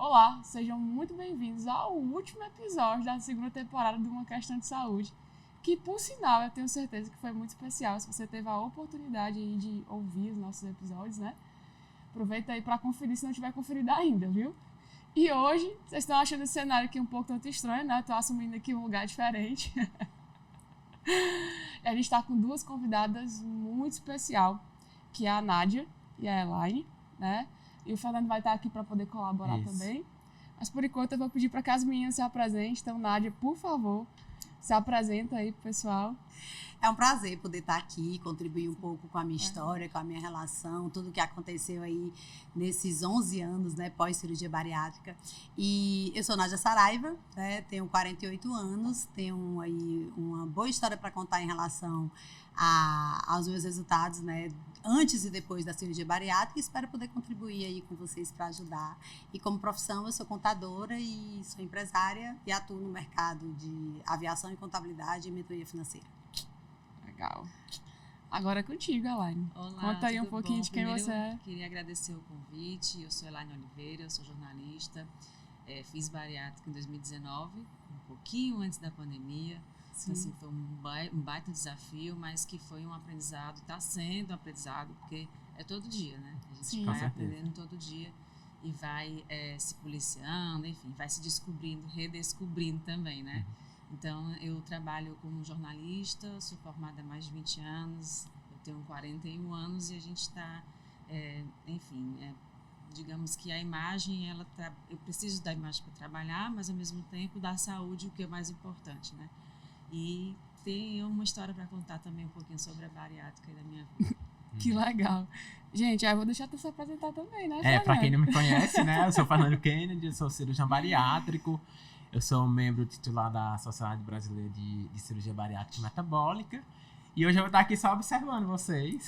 Olá, sejam muito bem-vindos ao último episódio da segunda temporada de Uma Questão de Saúde, que, por sinal, eu tenho certeza que foi muito especial. Se você teve a oportunidade aí de ouvir os nossos episódios, né? Aproveita aí para conferir se não tiver conferido ainda, viu? E hoje, vocês estão achando esse cenário aqui um pouco tanto estranho, né? Estou assumindo aqui um lugar diferente. E a gente está com duas convidadas muito especial, que é a Nádia e a Elaine, né? E o Fernando vai estar aqui para poder colaborar também. Mas, por enquanto, eu vou pedir para que as meninas se apresentem. Então, Nádia, por favor, se apresenta aí pro pessoal. É um prazer poder estar aqui, contribuir um pouco com a minha história, com a minha relação, tudo que aconteceu aí nesses 11 anos, né, pós-cirurgia bariátrica. E eu sou Nádia Saraiva, né, tenho 48 anos, tenho aí uma boa história para contar em relação aos meus resultados, né, antes e depois da cirurgia bariátrica, e espero poder contribuir aí com vocês para ajudar. E como profissão, eu sou contadora e sou empresária e atuo no mercado de aviação e contabilidade e mentoria financeira. Legal. Agora é contigo, Elaine. Olá, conta aí um pouquinho de quem você é. Queria agradecer o convite. Eu sou Elaine Oliveira, eu sou jornalista. Fiz bariátrica em 2019, um pouquinho antes da pandemia. Então, assim, foi um baita desafio, mas que foi um aprendizado, está sendo um aprendizado, porque é todo dia, né? A gente vai aprendendo todo dia e vai se policiando, enfim, vai se descobrindo, redescobrindo também, né? Então, eu trabalho como jornalista, sou formada há mais de 20 anos, eu tenho 41 anos e a gente está, digamos que a imagem, eu preciso da imagem para trabalhar, mas ao mesmo tempo da saúde, o que é mais importante, né? E tenho uma história para contar também um pouquinho sobre a bariátrica e da minha vida. Que legal. Gente, eu vou deixar tu se apresentar também, né? Para quem não me conhece, né? Eu sou Fernando Kennedy, eu sou cirurgião bariátrico. Eu sou membro titular da Sociedade Brasileira de Cirurgia Bariátrica e Metabólica. E hoje eu vou estar aqui só observando vocês.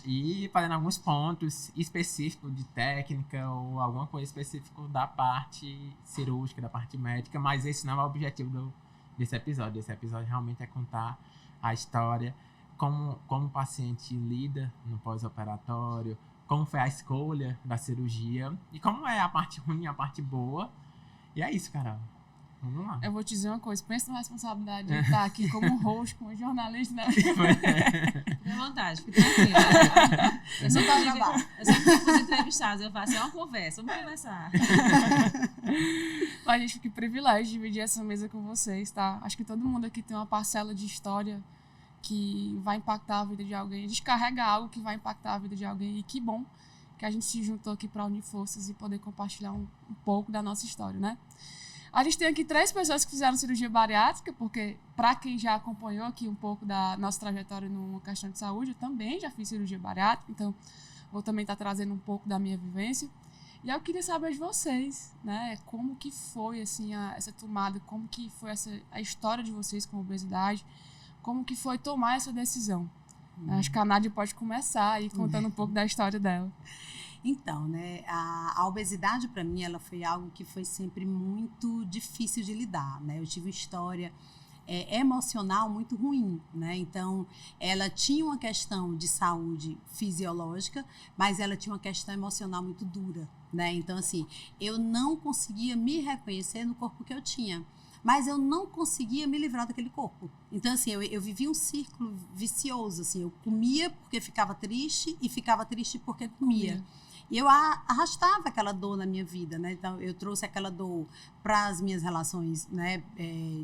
E fazendo alguns pontos específicos de técnica ou alguma coisa específica da parte cirúrgica, da parte médica. Mas esse não é o objetivo desse episódio. Esse episódio realmente é contar a história, como o paciente lida no pós-operatório, como foi a escolha da cirurgia e como é a parte ruim, a parte boa. E é isso, Carol. Vamos lá. Eu vou te dizer uma coisa, pensa na responsabilidade de estar aqui como host, como jornalista, né? Fique à vontade, fique tranquila. Eu sempre fui entrevistada, eu faço uma conversa, vamos conversar. A gente fica privilégio de dividir essa mesa com vocês, tá? Acho que todo mundo aqui tem uma parcela de história que vai impactar a vida de alguém. A gente carrega algo que vai impactar a vida de alguém e que bom que a gente se juntou aqui para unir forças e poder compartilhar um pouco da nossa história, né? A gente tem aqui 3 pessoas que fizeram cirurgia bariátrica, porque para quem já acompanhou aqui um pouco da nossa trajetória numa questão de saúde, eu também já fiz cirurgia bariátrica, então vou também estar trazendo um pouco da minha vivência. E eu queria saber de vocês, né, como que foi assim, essa tomada, como que foi a história de vocês com a obesidade, como que foi tomar essa decisão. Acho que a Nádia pode começar aí contando um pouco da história dela. Então, né, a obesidade para mim, ela foi algo que foi sempre muito difícil de lidar, né? Eu tive uma história emocional muito ruim, né? Então, ela tinha uma questão de saúde fisiológica, mas ela tinha uma questão emocional muito dura, né? Então, assim, eu não conseguia me reconhecer no corpo que eu tinha, mas eu não conseguia me livrar daquele corpo. Então, assim, eu vivia um círculo vicioso, assim, eu comia porque ficava triste e ficava triste porque comia. E eu arrastava aquela dor na minha vida, né? Então, eu trouxe aquela dor para as minhas relações, né?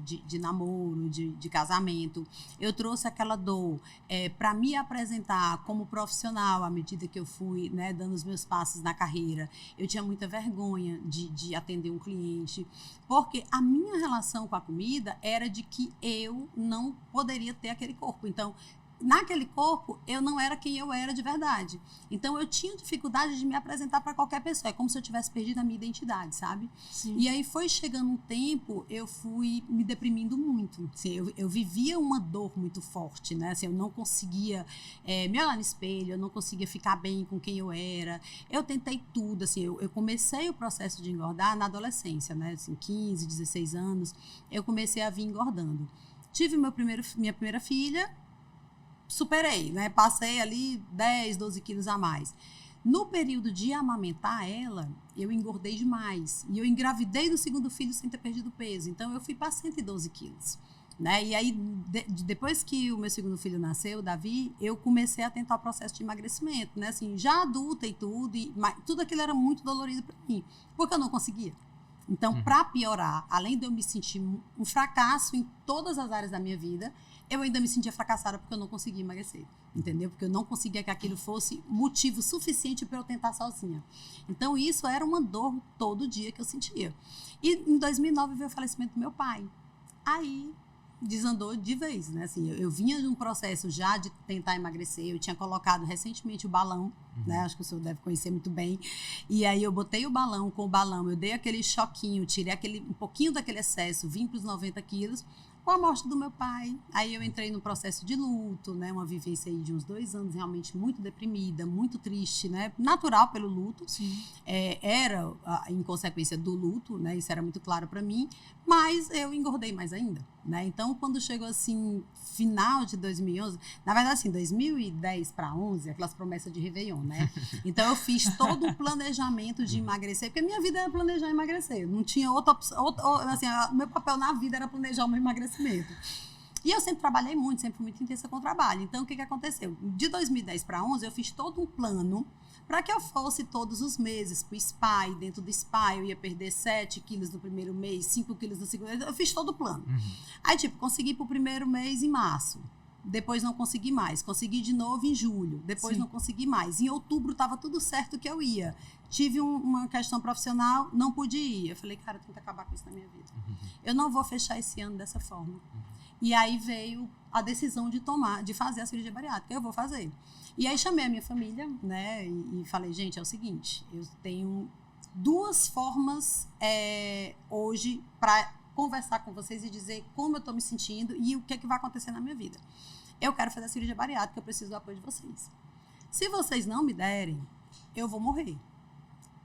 De namoro, de casamento. Eu trouxe aquela dor para me apresentar como profissional à medida que eu fui, né, dando os meus passos na carreira. Eu tinha muita vergonha de atender um cliente, porque a minha relação com a comida era de que eu não poderia ter aquele corpo. Então, naquele corpo, eu não era quem eu era de verdade. Então, eu tinha dificuldade de me apresentar para qualquer pessoa. É como se eu tivesse perdido a minha identidade, sabe? Sim. E aí, foi chegando um tempo, eu fui me deprimindo muito. Assim, eu vivia uma dor muito forte, né? Assim, eu não conseguia me olhar no espelho, eu não conseguia ficar bem com quem eu era. Eu tentei tudo, assim, eu comecei o processo de engordar na adolescência, né? Assim, 15, 16 anos, eu comecei a vir engordando. Tive minha primeira filha, superei, né? Passei ali 10, 12 quilos a mais. No período de amamentar ela, eu engordei demais. E eu engravidei do segundo filho sem ter perdido peso. Então, eu fui para 112 quilos. Né? E aí, depois que o meu segundo filho nasceu, o Davi, eu comecei a tentar o processo de emagrecimento. Né? Assim, já adulta e tudo, tudo aquilo era muito dolorido para mim, porque eu não conseguia. Então, para piorar, além de eu me sentir um fracasso em todas as áreas da minha vida, eu ainda me sentia fracassada porque eu não conseguia emagrecer, entendeu? Porque eu não conseguia que aquilo fosse motivo suficiente para eu tentar sozinha. Então, isso era uma dor todo dia que eu sentia. E em 2009 veio o falecimento do meu pai. Aí desandou de vez, né? Assim, eu vinha de um processo já de tentar emagrecer, eu tinha colocado recentemente o balão, né? Acho que o senhor deve conhecer muito bem. E aí eu botei o balão, com o balão eu dei aquele choquinho, tirei um pouquinho daquele excesso, vim para os 90 quilos, com a morte do meu pai. Aí eu entrei num processo de luto, né? Uma vivência aí de uns 2 anos realmente muito deprimida, muito triste, né? Natural pelo luto. Era em consequência do luto, né? Isso era muito claro para mim, mas eu engordei mais ainda, né? Então, quando chegou assim, final de 2011, na verdade assim, 2010 para 11, aquelas promessas de Réveillon, né? Então, eu fiz todo um planejamento de emagrecer, porque minha vida era planejar emagrecer, não tinha outra opção, assim, meu papel na vida era planejar o meu emagrecimento. E eu sempre trabalhei muito, sempre fui muito intensa com o trabalho. Então, o que aconteceu? De 2010 para 11, eu fiz todo um plano para que eu fosse todos os meses para o spa, e dentro do spa eu ia perder 7 quilos no primeiro mês, 5 quilos no segundo mês, eu fiz todo o plano. Aí, tipo, consegui para o primeiro mês em março, depois não consegui mais, consegui de novo em julho, depois não consegui mais. Em outubro estava tudo certo que eu ia. Tive uma questão profissional, não pude ir. Eu falei, cara, eu tenho que acabar com isso na minha vida. Eu não vou fechar esse ano dessa forma. E aí veio a decisão de fazer a cirurgia bariátrica. Eu vou fazer. E aí chamei a minha família, né? E falei, gente, é o seguinte, eu tenho 2 formas hoje para conversar com vocês e dizer como eu estou me sentindo e o que é que vai acontecer na minha vida. Eu quero fazer a cirurgia bariátrica, eu preciso do apoio de vocês. Se vocês não me derem, eu vou morrer.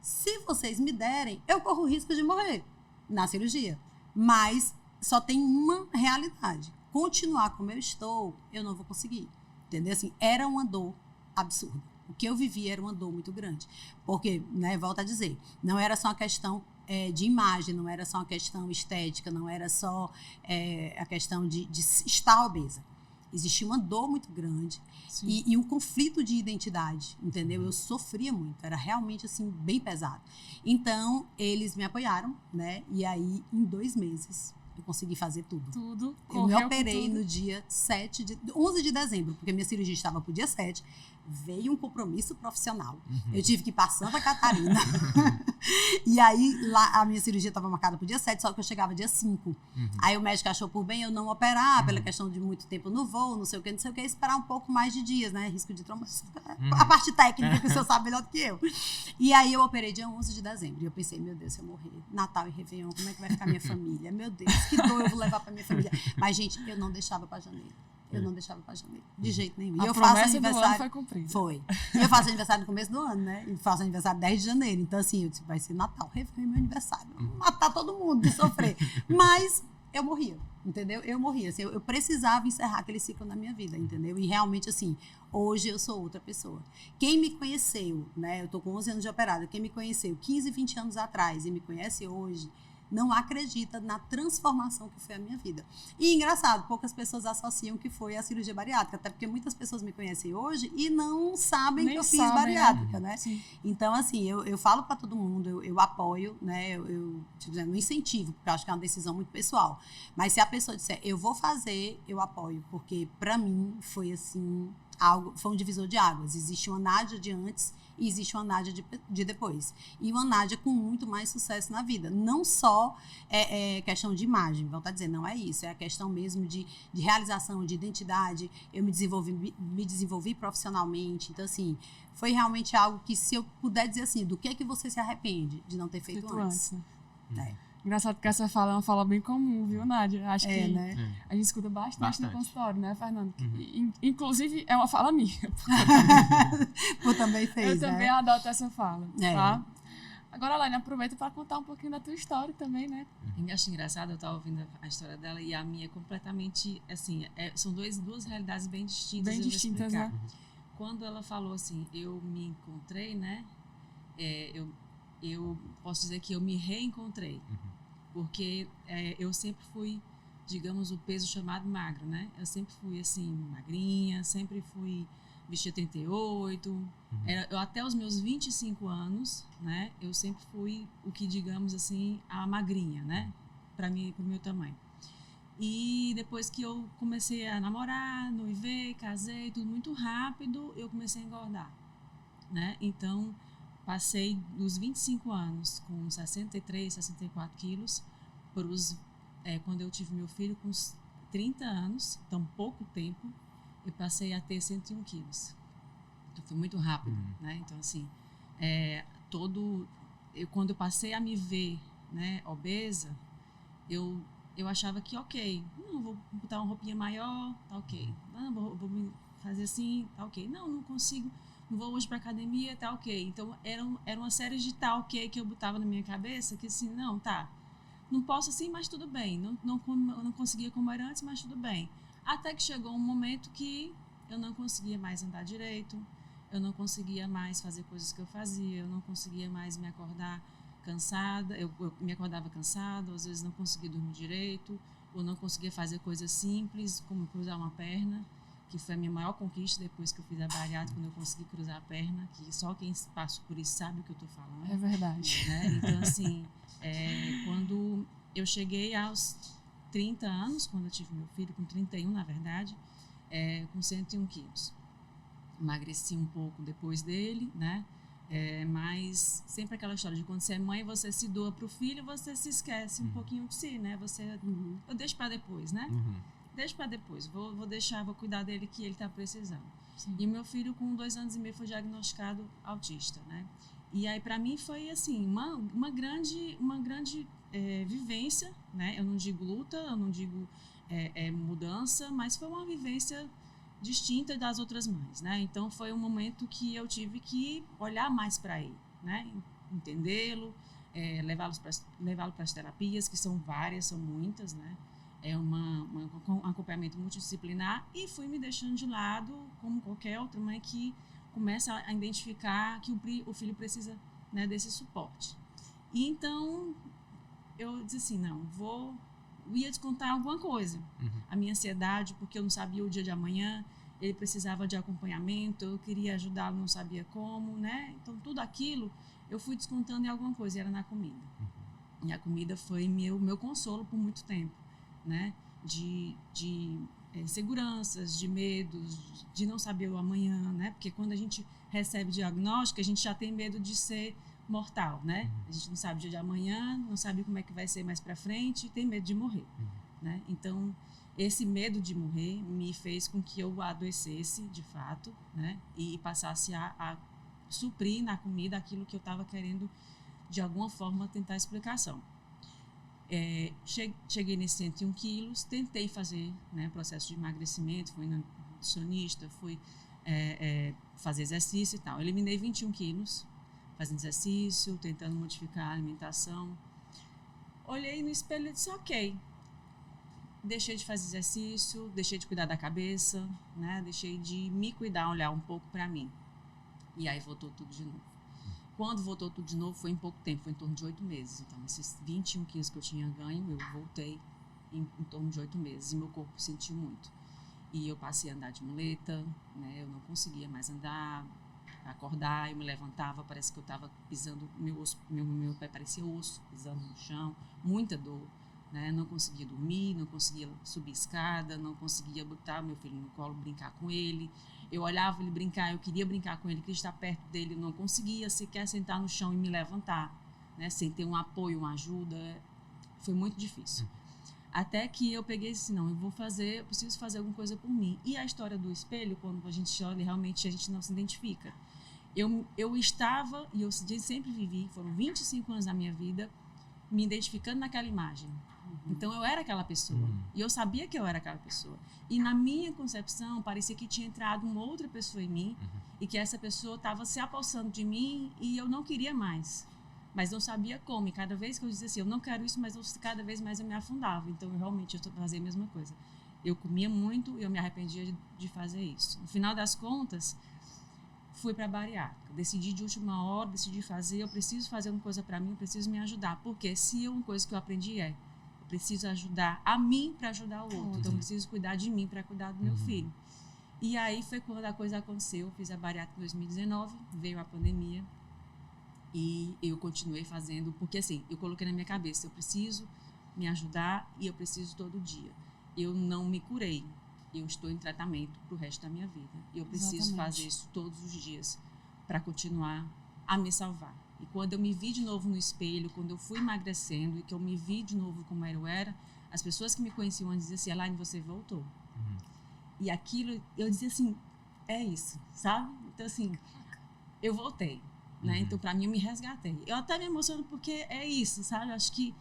Se vocês me derem, eu corro o risco de morrer na cirurgia. Mas só tem uma realidade. Continuar como eu estou, eu não vou conseguir. Entendeu? Assim, era uma dor absurda. O que eu vivi era uma dor muito grande. Porque, né, volto a dizer, não era só uma questão de imagem, não era só uma questão estética, não era só a questão de estar obesa. Existia uma dor muito grande e um conflito de identidade, entendeu? Eu sofria muito, era realmente, assim, bem pesado. Então, eles me apoiaram, né? E aí, em 2 meses, eu consegui fazer tudo. Eu me operei no dia 11 de dezembro, porque minha cirurgia estava para o dia 7. Veio um compromisso profissional. Eu tive que ir para Santa Catarina. E aí, lá, a minha cirurgia estava marcada para o dia 7, só que eu chegava dia 5. Aí o médico achou por bem eu não operar, pela questão de muito tempo no voo, não sei o que, esperar um pouco mais de dias, né? Risco de trauma. A parte técnica, que o senhor sabe melhor do que eu. E aí eu operei dia 11 de dezembro. E eu pensei, meu Deus, se eu morrer, Natal e Réveillon, como é que vai ficar minha família? Meu Deus, que dor eu vou levar para minha família. Mas, gente, eu não deixava para janeiro. Eu não deixava para janeiro, de jeito nenhum. E eu faço aniversário. Do ano foi cumprida. Foi. E eu faço aniversário no começo do ano, né? E faço aniversário 10 de janeiro. Então, assim, eu disse, vai ser Natal, Réveillon, meu aniversário. Vou matar todo mundo de sofrer. Mas eu morria, entendeu? Eu morria. Assim, eu precisava encerrar aquele ciclo na minha vida, entendeu? E realmente, assim, hoje eu sou outra pessoa. Quem me conheceu, né? Eu tô com 11 anos de operada. Quem me conheceu 15, 20 anos atrás e me conhece hoje, não acredita na transformação que foi a minha vida. E engraçado, poucas pessoas associam que foi a cirurgia bariátrica, até porque muitas pessoas me conhecem hoje e não sabem que eu fiz bariátrica, né? Sim. Então, assim, eu falo para todo mundo, eu apoio, né? Tipo, não incentivo, porque eu acho que é uma decisão muito pessoal. Mas se a pessoa disser, eu vou fazer, eu apoio, porque para mim foi assim, foi um divisor de águas. Existe uma Nádia de antes e existe uma Nádia de depois. E uma Nádia com muito mais sucesso na vida. Não só questão de imagem, volto a dizer, não é isso. É a questão mesmo de realização, de identidade. Eu me desenvolvi profissionalmente. Então, assim, foi realmente algo que, se eu puder dizer assim, do que você se arrepende de não ter feito antes? Engraçado que essa fala é uma fala bem comum, viu, Nádia? Acho que né? A gente escuta bastante no consultório, né, Fernando? Inclusive, é uma fala minha. Eu também fez, Eu também adoto essa fala, tá? Agora, Laine, aproveita para contar um pouquinho da tua história também, né? Eu acho engraçado, eu estava ouvindo a história dela e a minha é completamente, assim, são duas realidades bem distintas. Bem distintas, né? quando ela falou assim, eu me encontrei, né? Eu posso dizer que eu me reencontrei. Porque eu sempre fui, digamos, o peso chamado magro, né? Eu sempre fui, assim, magrinha, sempre fui vestia 38. Eu, até os meus 25 anos, né? Eu sempre fui o que, digamos assim, a magrinha, né? Para mim, pro meu tamanho. E depois que eu comecei a namorar, noivei, casei, tudo muito rápido, eu comecei a engordar, né? Então, passei dos 25 anos com 63, 64 quilos, quando eu tive meu filho com uns 30 anos, então pouco tempo, eu passei a ter 101 quilos. Então, foi muito rápido, né? Então, assim, quando eu passei a me ver, né, obesa, eu achava que, ok, não, vou botar uma roupinha maior, tá ok. Não, vou me fazer assim, tá ok. Não consigo, não vou hoje pra academia, tá ok. Então, era uma série de tá ok que eu botava na minha cabeça, que assim, não, tá, não posso assim, mas tudo bem. Não conseguia como era antes, mas tudo bem. Até que chegou um momento que eu não conseguia mais andar direito, eu não conseguia mais fazer coisas que eu fazia, eu não conseguia mais me acordar cansada, eu me acordava cansada, às vezes não conseguia dormir direito, ou não conseguia fazer coisas simples, como cruzar uma perna, que foi a minha maior conquista depois que eu fiz a bariátrica, quando eu consegui cruzar a perna, que só quem passa por isso sabe o que eu estou falando. É verdade. Né? Então, assim, quando eu cheguei aos 30 anos, quando eu tive meu filho, com 31, na verdade, com 101 quilos. Emagreci um pouco depois dele, né? Mas sempre aquela história de quando você é mãe, você se doa para o filho, você se esquece um pouquinho de si, né? Eu deixo para depois, né? Deixo para depois, vou cuidar dele que ele está precisando. Sim. E meu filho, com 2 anos e meio, foi diagnosticado autista, né? E aí, para mim, foi assim, uma grande vivência, né? Eu não digo luta, eu não digo mudança, mas foi uma vivência distinta das outras mães, né? Então, foi um momento que eu tive que olhar mais para ele, né? Entendê-lo, levá-lo para as terapias, que são várias, são muitas, né? Um acompanhamento multidisciplinar, e fui me deixando de lado, como qualquer outra mãe que começa a identificar que o filho precisa, né, desse suporte. E então, eu disse assim, não, ia descontar alguma coisa. A minha ansiedade, porque eu não sabia o dia de amanhã, ele precisava de acompanhamento, eu queria ajudá-lo, não sabia como, né? Então, tudo aquilo eu fui descontando em alguma coisa, e era na comida. E a comida foi meu consolo por muito tempo, né? De inseguranças, de medos, de não saber o amanhã, né? Porque quando a gente recebe diagnóstico, a gente já tem medo de ser mortal, né? A gente não sabe o dia de amanhã, não sabe como é que vai ser mais para frente, e tem medo de morrer, né? Então, esse medo de morrer me fez com que eu adoecesse, de fato, né? E passasse a suprir na comida aquilo que eu estava querendo, de alguma forma, tentar explicação. Cheguei nesses 101 quilos, tentei fazer, né, processo de emagrecimento, fui na nutricionista, fui fazer exercício e tal. Eliminei 21 quilos, fazendo exercício, tentando modificar a alimentação. Olhei no espelho e disse, ok, deixei de fazer exercício, deixei de cuidar da cabeça, né, deixei de me cuidar, olhar um pouco para mim. E aí voltou tudo de novo. Quando voltou tudo de novo, foi em pouco tempo, foi em torno de 8 meses. Então, esses 21 quilos que eu tinha ganho, eu voltei em torno de 8 meses. E meu corpo sentiu muito. E eu passei a andar de muleta, né? Eu não conseguia mais andar, acordar, eu me levantava, parece que eu estava pisando, meu pé parecia osso, pisando no chão, muita dor, né? Não conseguia dormir, não conseguia subir escada, não conseguia botar meu filho no colo, brincar com ele. Eu olhava ele brincar, eu queria brincar com ele, queria estar perto dele, eu não conseguia sequer sentar no chão e me levantar, né? Sem ter um apoio, uma ajuda, foi muito difícil. Até que eu peguei assim, não, eu preciso fazer alguma coisa por mim. E a história do espelho, quando a gente olha, realmente a gente não se identifica. Eu estava, e eu sempre vivi, foram 25 anos da minha vida, me identificando naquela imagem. Então, eu era aquela pessoa. E eu sabia que eu era aquela pessoa. E na minha concepção, parecia que tinha entrado uma outra pessoa em mim e que essa pessoa estava se apossando de mim e eu não queria mais. Mas não sabia como. E cada vez que eu dizia assim, eu não quero isso, mas cada vez mais eu me afundava. Então, eu fazia a mesma coisa. Eu comia muito e eu me arrependia de fazer isso. No final das contas, fui para a bariátrica. Decidi de última hora, decidi fazer, eu preciso fazer uma coisa para mim, eu preciso me ajudar. Porque se uma coisa que eu aprendi eu preciso ajudar a mim para ajudar o outro. Então, eu preciso cuidar de mim para cuidar do meu filho. E aí foi quando a coisa aconteceu. Eu fiz a bariátrica em 2019, veio a pandemia e eu continuei fazendo, porque assim, eu coloquei na minha cabeça, eu preciso me ajudar e eu preciso todo dia. Eu não me curei, eu estou em tratamento pro resto da minha vida. Eu preciso fazer isso todos os dias para continuar a me salvar. E quando eu me vi de novo no espelho, quando eu fui emagrecendo e que eu me vi de novo como eu era, as pessoas que me conheciam antes diziam assim, Elaine, você voltou. E aquilo, eu dizia assim, é isso, sabe? Então, assim, eu voltei, né? Então, para mim, eu me resgatei. Eu até me emociono porque é isso, sabe? Eu acho que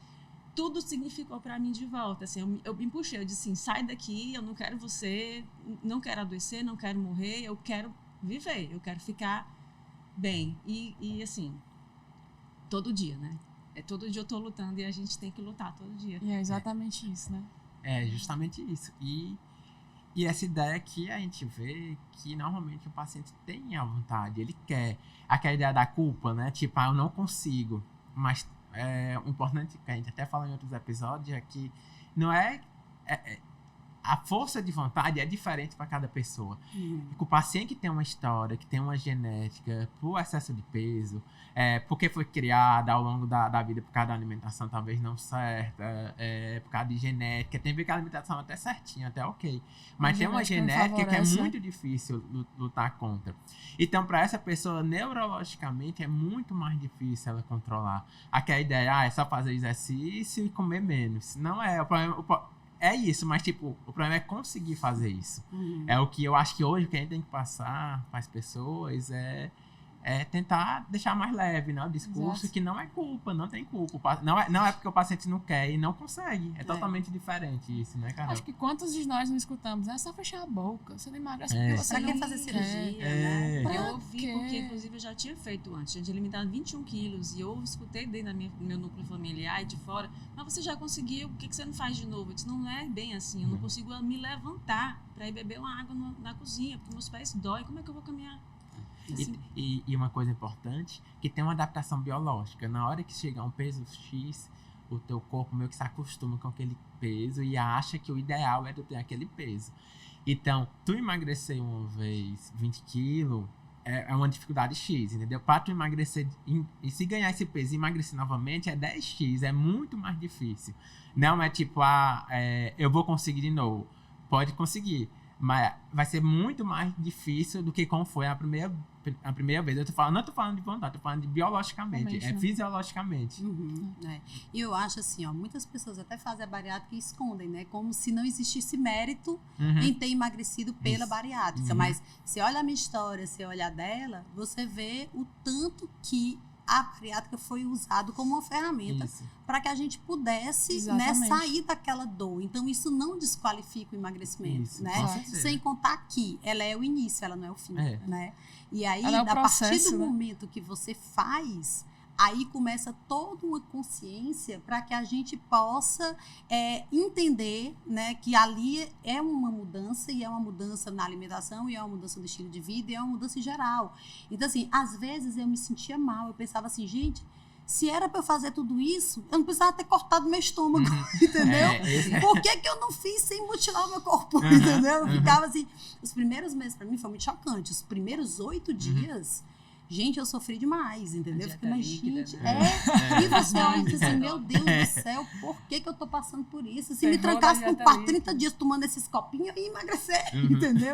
tudo significou para mim de volta. Assim, eu me puxei, eu disse assim, sai daqui, eu não quero você, não quero adoecer, não quero morrer, eu quero viver, eu quero ficar bem. E assim, todo dia, né? Todo dia eu tô lutando e a gente tem que lutar todo dia. E é exatamente isso, né? É justamente isso. E essa ideia que a gente vê que normalmente o paciente tem a vontade, ele quer. Aquela ideia da culpa, né? Tipo, eu não consigo. Mas o importante, que a gente até fala em outros episódios, é que não a força de vontade é diferente para cada pessoa. O paciente que tem uma história, que tem uma genética, por excesso de peso, porque foi criada ao longo da vida por causa da alimentação talvez não certa, por causa de genética, tem que ver que a alimentação é até certinha, até ok. Mas tem uma genética que é muito difícil lutar contra. Então, para essa pessoa, neurologicamente, é muito mais difícil ela controlar. Aquela ideia, é só fazer exercício e comer menos. Não é, o problema... É isso, mas tipo, o problema é conseguir fazer isso. É o que eu acho que hoje o que a gente tem que passar para as pessoas é tentar deixar mais leve, né? O discurso que não é culpa, não tem culpa. Não é porque o paciente não quer e não consegue. É totalmente diferente isso, né, Carol? Acho que quantos de nós não escutamos? É só fechar a boca, você não emagrece porque você pra não que fazer cirurgia, né? Eu ouvi, porque inclusive eu já tinha feito antes. Eu tinha limitado 21 quilos e eu escutei dentro do meu núcleo familiar e de fora, mas você já conseguiu, por que você não faz de novo? Eu disse, não é bem assim, eu não consigo me levantar para ir beber uma água na cozinha, porque meus pés doem, como é que eu vou caminhar? Assim. E uma coisa importante, que tem uma adaptação biológica. Na hora que chegar um peso X, o teu corpo meio que se acostuma com aquele peso e acha que o ideal é tu ter aquele peso. Então, tu emagrecer uma vez 20 quilos é uma dificuldade X, entendeu? Para tu emagrecer e se ganhar esse peso e emagrecer novamente é 10X, é muito mais difícil. Não é tipo, eu vou conseguir de novo. Pode conseguir. Mas vai ser muito mais difícil do que como foi a primeira vez. Não tô falando de vontade, tô falando de biologicamente, fisiologicamente. E eu acho assim, muitas pessoas até fazem a bariátrica e escondem, né? Como se não existisse mérito em ter emagrecido pela bariátrica. Mas se olha a minha história, se olha a dela, você vê o tanto que a bariátrica foi usado como uma ferramenta para que a gente pudesse, né, sair daquela dor. Então, isso não desqualifica o emagrecimento, né? Sem contar que ela é o início, ela não é o fim, né? E aí, a partir do momento que você faz, aí começa toda uma consciência para que a gente possa entender, né, que ali é uma mudança, e é uma mudança na alimentação, e é uma mudança no estilo de vida, e é uma mudança em geral. Então, assim, às vezes eu me sentia mal, eu pensava assim, gente, se era para eu fazer tudo isso, eu não precisava ter cortado meu estômago, entendeu? Por que eu não fiz sem mutilar o meu corpo, entendeu? Eu ficava assim, os primeiros meses para mim foi muito chocante, os primeiros 8 dias... Gente, eu sofri demais, entendeu? Eu fiquei, mas, gente, E você olha e diz assim, meu Deus do céu, por que eu tô passando por isso? Se me trancasse com 30 dias tomando esses copinhos, eu ia emagrecer, entendeu?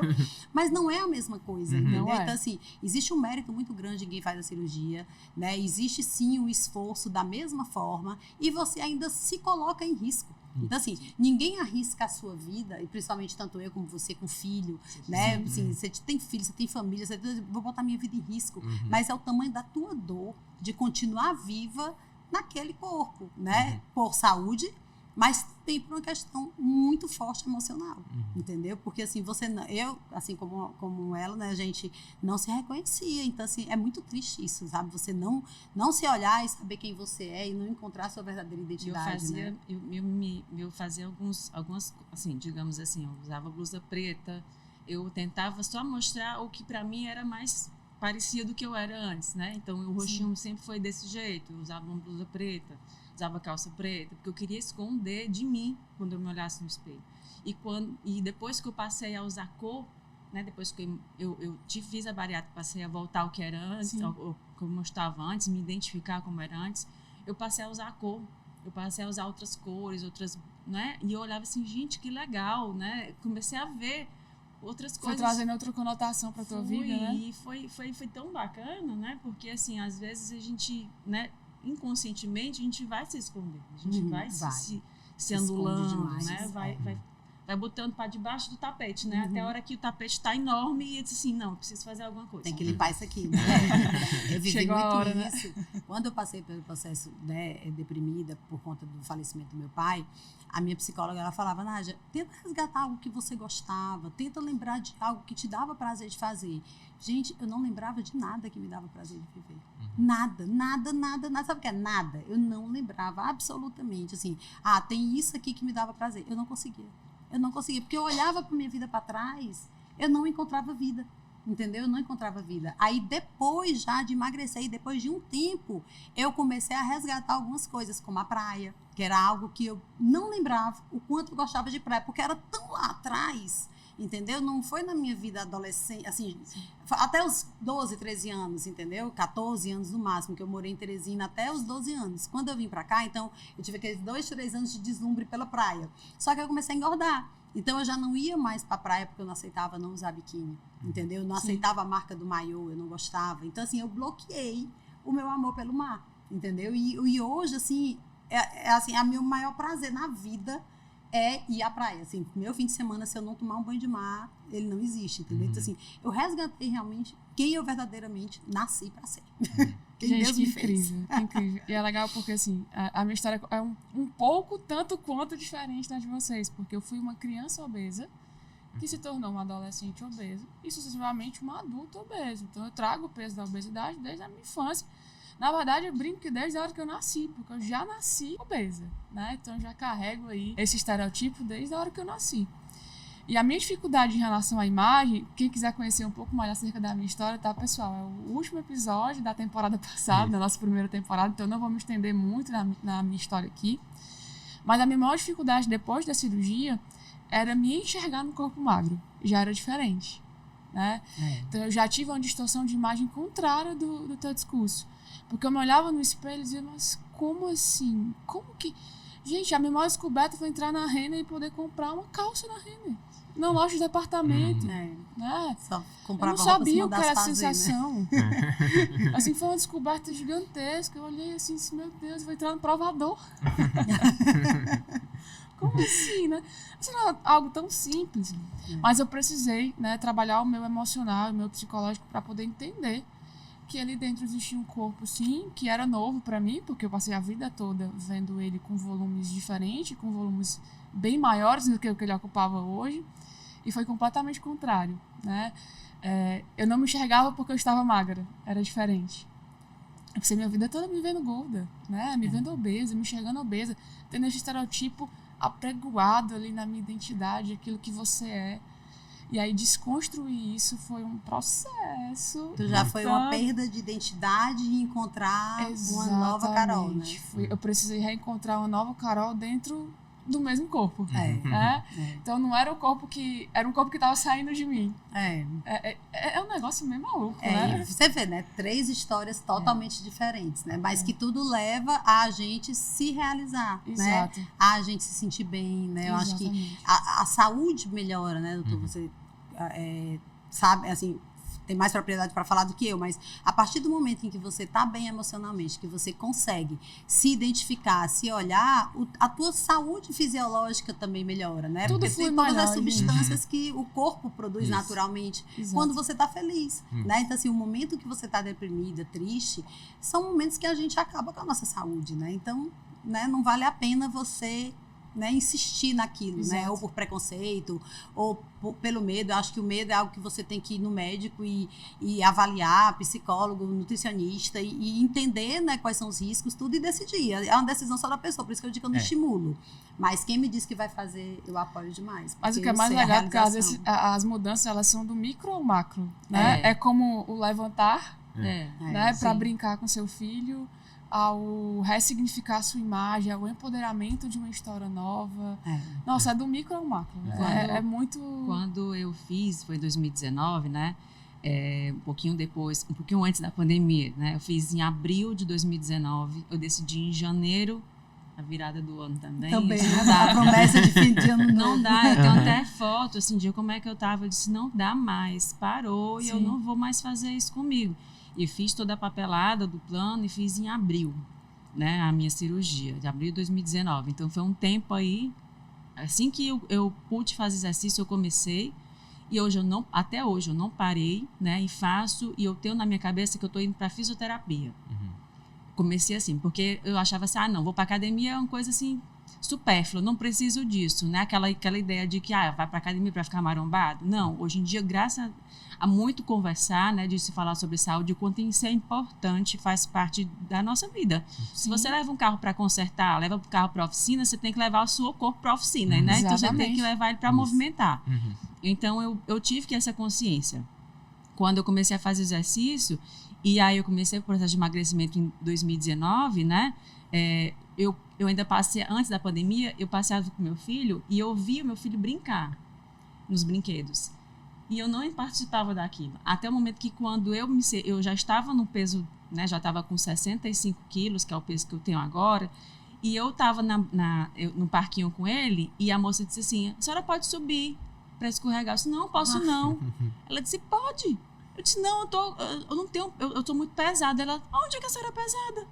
Mas não é a mesma coisa, entendeu? Então, assim, existe um mérito muito grande em quem faz a cirurgia, né? Existe, sim, um esforço da mesma forma e você ainda se coloca em risco. Então, assim, ninguém arrisca a sua vida, e principalmente tanto eu como você com filho, né? Assim, você tem filho, você tem família, você vou botar minha vida em risco. Mas é o tamanho da tua dor de continuar viva naquele corpo, né? Por saúde, mas também por uma questão muito forte emocional, entendeu? Porque, assim, eu, assim como ela, né, a gente não se reconhecia. Então, assim, é muito triste isso, sabe? Você não se olhar e saber quem você é e não encontrar a sua verdadeira identidade, eu fazia algumas, assim, digamos assim, eu usava blusa preta, eu tentava só mostrar o que para mim era mais parecia do que eu era antes, né? Então, o rostinho sempre foi desse jeito. Eu usava uma blusa preta, usava calça preta, porque eu queria esconder de mim quando eu me olhasse no espelho. E depois que eu passei a usar cor, né? Depois que eu fiz a bariátrica, passei a voltar ao que era antes, como eu estava antes, me identificar como era antes, eu passei a usar cor. Eu passei a usar outras cores, né? E eu olhava assim, gente, que legal, né? Comecei a ver outras coisas. Foi trazendo outra conotação para tua vida, né? E foi tão bacana, né? Porque, assim, às vezes a gente, né? Inconscientemente, a gente vai se esconder. A gente vai se andulando, demais, né? Vai botando para debaixo do tapete, né? Até a hora que o tapete está enorme e diz assim, não, preciso fazer alguma coisa. Tem que limpar isso aqui, né? Eu vivi Chegou muito a hora, isso. Né? Quando eu passei pelo processo, né, deprimida por conta do falecimento do meu pai, a minha psicóloga, ela falava, Nádia, tenta resgatar algo que você gostava, tenta lembrar de algo que te dava prazer de fazer. Gente, eu não lembrava de nada que me dava prazer de viver. Nada. Sabe o que é nada? Eu não lembrava absolutamente, assim, tem isso aqui que me dava prazer. Eu não conseguia, porque eu olhava para minha vida para trás, eu não encontrava vida, entendeu? Eu não encontrava vida. Aí depois já de emagrecer, e depois de um tempo, eu comecei a resgatar algumas coisas, como a praia, que era algo que eu não lembrava o quanto eu gostava de praia, porque era tão lá atrás, entendeu? Não foi na minha vida adolescente, assim, até os 12, 13 anos, entendeu? 14 anos no máximo, que eu morei em Teresina até os 12 anos. Quando eu vim pra cá, então, eu tive aqueles 2, 3 anos de deslumbre pela praia. Só que eu comecei a engordar. Então, eu já não ia mais pra praia porque eu não aceitava não usar biquíni, entendeu? Eu não aceitava a marca do maiô, eu não gostava. Então, assim, eu bloqueei o meu amor pelo mar, entendeu? E hoje, assim, assim, meu maior prazer na vida é ir à praia, assim, meu fim de semana, se eu não tomar um banho de mar, ele não existe, entendeu? Então, assim, eu resgatei realmente quem eu verdadeiramente nasci para ser. Quem Gente, Deus que me fez. incrível, que incrível. E é legal porque, assim, a minha história é um pouco, tanto quanto diferente da de vocês, porque eu fui uma criança obesa que se tornou uma adolescente obesa e, sucessivamente, uma adulta obesa. Então, eu trago o peso da obesidade desde a minha infância. Na verdade, eu brinco que desde a hora que eu nasci, porque eu já nasci obesa, né? Então, eu já carrego aí esse estereotipo desde a hora que eu nasci. E a minha dificuldade em relação à imagem, quem quiser conhecer um pouco mais acerca da minha história, tá, pessoal? É o último episódio da temporada passada, da nossa primeira temporada, então eu não vou me estender muito na minha história aqui. Mas a minha maior dificuldade depois da cirurgia era me enxergar no corpo magro. Já era diferente, né? Então, eu já tive uma distorção de imagem contrária do teu discurso. Porque eu me olhava no espelho e dizia, mas como assim? Como que... Gente, a minha maior descoberta foi entrar na Renner e poder comprar uma calça na Renner. Na loja de departamento. Né? Só eu comprava não sabia o que era a fazer, sensação. Né? Assim, foi uma descoberta gigantesca. Eu olhei assim, meu Deus, eu vou entrar no provador. Como assim, né? Isso não é algo tão simples. Mas eu precisei, né, trabalhar o meu emocional, o meu psicológico para poder entender que ali dentro existia um corpo, sim, que era novo para mim, porque eu passei a vida toda vendo ele com volumes diferentes, com volumes bem maiores do que o que ele ocupava hoje, e foi completamente contrário, né? Eu não me enxergava porque eu estava magra, era diferente. Eu passei minha vida toda me vendo gorda, né? Me vendo obesa, me enxergando obesa, tendo esse estereotipo apregoado ali na minha identidade, aquilo que você é. E aí, desconstruir isso foi um processo. Tu já foi uma perda de identidade e encontrar uma nova Carol, né? Eu precisei reencontrar uma nova Carol dentro do mesmo corpo. Então, não era o corpo que... Era um corpo que estava saindo de mim. É um negócio meio maluco, né? Você vê, né? 3 histórias totalmente diferentes, né? Mas que tudo leva a gente se realizar, Exato. Né? A gente se sentir bem, né? Eu acho que a saúde melhora, né, doutor? Você sabe, assim... Tem mais propriedade para falar do que eu, mas a partir do momento em que você está bem emocionalmente, que você consegue se identificar, se olhar, a tua saúde fisiológica também melhora, né? Tudo porque tem todas as substâncias que o corpo produz naturalmente quando você está feliz, né? Então, assim, o momento que você está deprimida, triste, são momentos que a gente acaba com a nossa saúde, né? Então, né, não vale a pena você né, insistir naquilo, né? Ou por preconceito, ou pelo medo. Eu acho que o medo é algo que você tem que ir no médico e avaliar, psicólogo, nutricionista, e entender, né, quais são os riscos, tudo, e decidir. É uma decisão só da pessoa, por isso que eu digo que eu não estimulo. Mas quem me diz que vai fazer, eu apoio demais. Mas o que é mais legal é porque às vezes as mudanças, elas são do micro ao macro, né? É como o levantar, né, para brincar com seu filho, ao ressignificar a sua imagem, ao empoderamento de uma história nova. Nossa, é do micro ao macro. É muito... Quando eu fiz, foi em 2019, né? Um pouquinho depois, um pouquinho antes da pandemia, né? Eu fiz em abril de 2019, eu decidi em janeiro, a virada do ano também. Também, a promessa de fim de ano. Não dá, eu tenho até foto, assim, de como é que eu tava. Eu disse, não dá mais, parou, e eu não vou mais fazer isso comigo. E fiz toda a papelada do plano e fiz em abril, né, a minha cirurgia, de abril de 2019. Então, foi um tempo aí, assim que eu pude fazer exercício, eu comecei, e até hoje eu não parei, né, e faço, e eu tenho na minha cabeça que eu estou indo para fisioterapia. Comecei assim, porque eu achava assim, não, vou para academia, é uma coisa assim, supérflua, não preciso disso, né, aquela ideia de que, vai para academia para ficar marombado. Não, hoje em dia, graças a muito conversar, né, de se falar sobre saúde, o quanto isso é importante, faz parte da nossa vida. Se você leva um carro para consertar, leva o carro para a oficina, você tem que levar o seu corpo para a oficina, né? Então você tem que levar ele para movimentar. Então eu tive que essa consciência. Quando eu comecei a fazer exercício, e aí eu comecei o processo de emagrecimento em 2019, né? Eu ainda passei, antes da pandemia, eu passeava com meu filho e eu via o meu filho brincar nos brinquedos. E eu não participava daquilo. Até o momento que quando eu já estava no peso, né, já estava com 65 quilos, que é o peso que eu tenho agora, e eu estava no parquinho com ele, e a moça disse assim, a senhora pode subir para escorregar? Eu disse, não, posso não. Ela disse, pode. Eu disse, não, eu tô muito pesada. Ela, onde é que a senhora é pesada?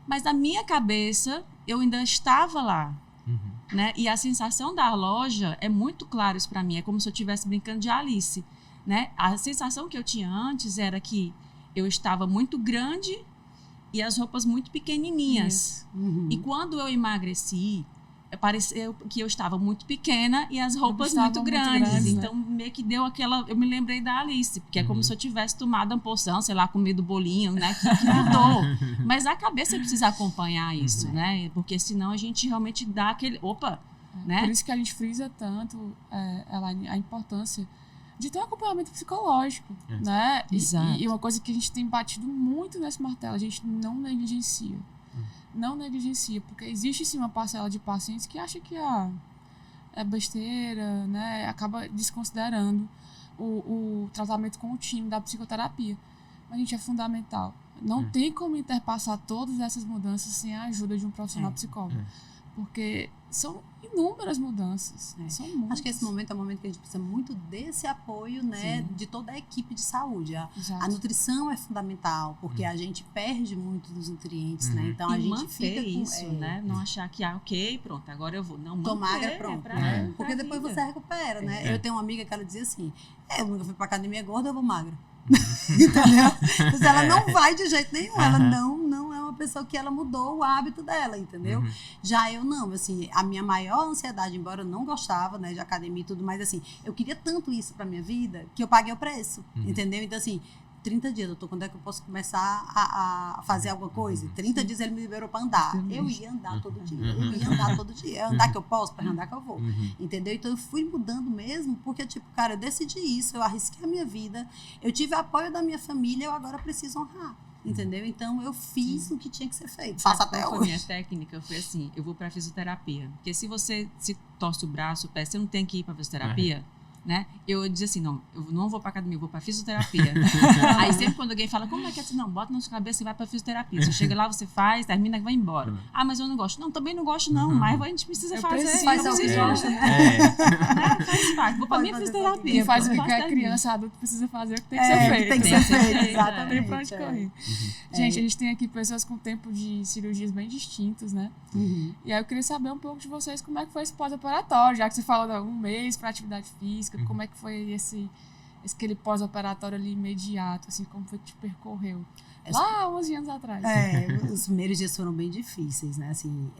Mas na minha cabeça, eu ainda estava lá. Né? E a sensação da loja é muito claro isso para mim, é como se eu estivesse brincando de Alice, né? A sensação que eu tinha antes era que eu estava muito grande e as roupas muito pequenininhas. E quando eu emagreci, pareceu que eu estava muito pequena e as roupas muito grandes. Então, meio que deu aquela... Eu me lembrei da Alice, porque é como se eu tivesse tomado uma porção, sei lá, comido bolinho, né? Que mudou. Mas a cabeça precisa acompanhar isso, né? Porque senão a gente realmente dá aquele... Opa! Né? Por isso que a gente frisa tanto a importância de ter um acompanhamento psicológico, né? E uma coisa que a gente tem batido muito nesse martelo, a gente não negligencia. Não negligencia, porque existe sim uma parcela de pacientes que acha que é besteira, né? Acaba desconsiderando o tratamento contínuo da psicoterapia. Mas, gente, é fundamental. Não tem como interpassar todas essas mudanças sem a ajuda de um profissional psicólogo. Porque são inúmeras mudanças. São muitas. Acho que esse momento é um momento que a gente precisa muito desse apoio, né, de toda a equipe de saúde. A nutrição é fundamental, porque a gente perde muito dos nutrientes, né? Então a gente fica com isso, né? Não achar que, ok, pronto, agora eu vou. Não, tô magra, pronto. Porque depois você recupera, né? Eu tenho uma amiga que ela dizia assim, eu nunca fui pra academia gorda, eu vou magra. Entendeu? Então, ela não vai de jeito nenhum, ela não é uma pessoa que ela mudou o hábito dela, entendeu? Já eu não, assim, a minha maior ansiedade, embora eu não gostava, né, de academia e tudo, mas assim, eu queria tanto isso pra minha vida que eu paguei o preço, entendeu? Então assim, 30 dias, doutor, quando é que eu posso começar a fazer alguma coisa? 30 dias ele me liberou para andar. Eu ia andar todo dia. É andar que eu posso, para andar que eu vou. Entendeu? Então eu fui mudando mesmo, porque, tipo, cara, eu decidi isso, eu arrisquei a minha vida, eu tive apoio da minha família, eu agora preciso honrar. Entendeu? Então eu fiz o que tinha que ser feito. Faço até hoje. A minha técnica foi assim, eu vou para fisioterapia. Porque se você se torce o braço, o pé, você não tem que ir para fisioterapia. Né? Eu dizia assim, não, eu não vou para academia, eu vou para fisioterapia. Aí sempre quando alguém fala, como é que é assim? Não, bota na sua cabeça e vai para fisioterapia. Você chega lá, você faz, termina e vai embora. Ah, mas eu não gosto. Não, também não gosto não, mas a gente precisa fazer. Faz o que gosta, né? Faz parte. Vou para minha fisioterapia. Quem faz o que quer criança, adulto precisa fazer o que tem que ser feito. Tem que ser feito, exatamente. Não tem pra onde correr. Gente, a gente tem aqui pessoas com tempo de cirurgias bem distintos, né? E aí eu queria saber um pouco de vocês, como é que foi esse pós-operatório, já que você falou de um mês para atividade física, como é que foi aquele pós-operatório ali imediato, assim, como foi que te percorreu? Lá, 11 anos atrás. Os primeiros dias foram bem difíceis, né? Assim,